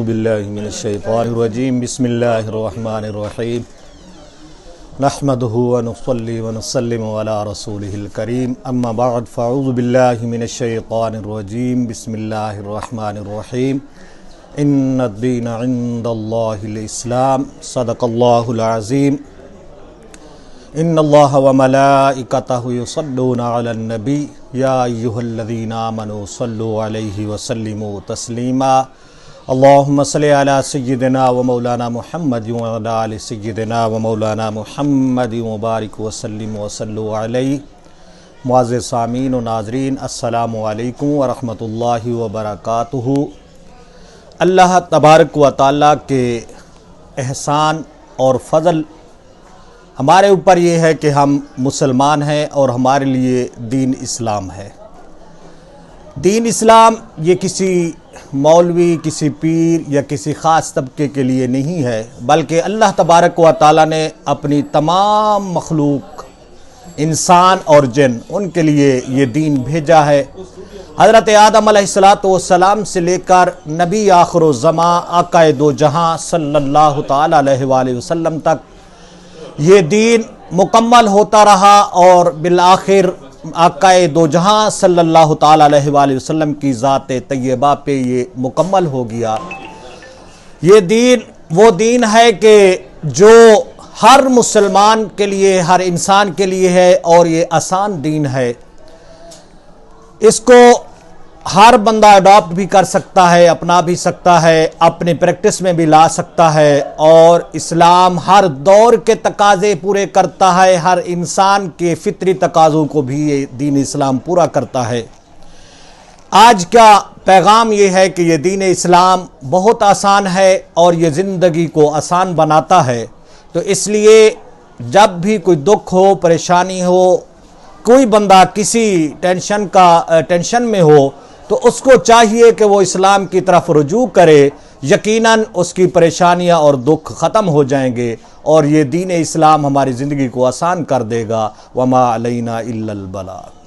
باللہ من الشیطان الرجیم بسم اللہ الرحمن الرحیم نحمده ونصلی ونسلم علی رسولہ الکریم اما بعد فاعوذ باللہ من الشیطان الرجیم بسم اللہ الرحمن الرحیم ان الدین عند اللہ الاسلام صدق اللہ العظیم ان اللہ وملائکتہ یصلون علی النبی یا ایہا الذین آمنوا صلوا علیہ وسلموا تسلیما اللہم صلی علی سیدنا و مولانا محمد وعلی آل سیدنا و مولانا محمد مبارک وسلم وصلوا علیہ۔ معزز سامعین و ناظرین السلام علیکم ورحمۃ اللہ وبرکاتہ۔ اللہ تبارک و تعالیٰ کے احسان اور فضل ہمارے اوپر یہ ہے کہ ہم مسلمان ہیں اور ہمارے لیے دین اسلام ہے۔ دین اسلام یہ کسی مولوی، کسی پیر یا کسی خاص طبقے کے لیے نہیں ہے، بلکہ اللہ تبارک و تعالیٰ نے اپنی تمام مخلوق انسان اور جن ان کے لیے یہ دین بھیجا ہے۔ حضرت آدم علیہ السلام سے لے کر نبی آخر الزماں آقا دو جہاں صلی اللہ تعالیٰ علیہ وآلہ وسلم تک یہ دین مکمل ہوتا رہا اور بالآخر آقا دو جہاں صلی اللہ تعالیٰ علیہ وآلہ وسلم کی ذات طیبہ پہ یہ مکمل ہو گیا۔ یہ دین وہ دین ہے کہ جو ہر مسلمان کے لیے، ہر انسان کے لیے ہے اور یہ آسان دین ہے۔ اس کو ہر بندہ اڈاپٹ بھی کر سکتا ہے، اپنا بھی سکتا ہے، اپنے پریکٹس میں بھی لا سکتا ہے، اور اسلام ہر دور کے تقاضے پورے کرتا ہے، ہر انسان کے فطری تقاضوں کو بھی یہ دین اسلام پورا کرتا ہے۔ آج کا پیغام یہ ہے کہ یہ دین اسلام بہت آسان ہے اور یہ زندگی کو آسان بناتا ہے۔ تو اس لیے جب بھی کوئی دکھ ہو، پریشانی ہو، کوئی بندہ کسی ٹینشن میں ہو تو اس کو چاہیے کہ وہ اسلام کی طرف رجوع کرے، یقیناً اس کی پریشانیاں اور دکھ ختم ہو جائیں گے اور یہ دین اسلام ہماری زندگی کو آسان کر دے گا۔ وما علینا الا البلاغ۔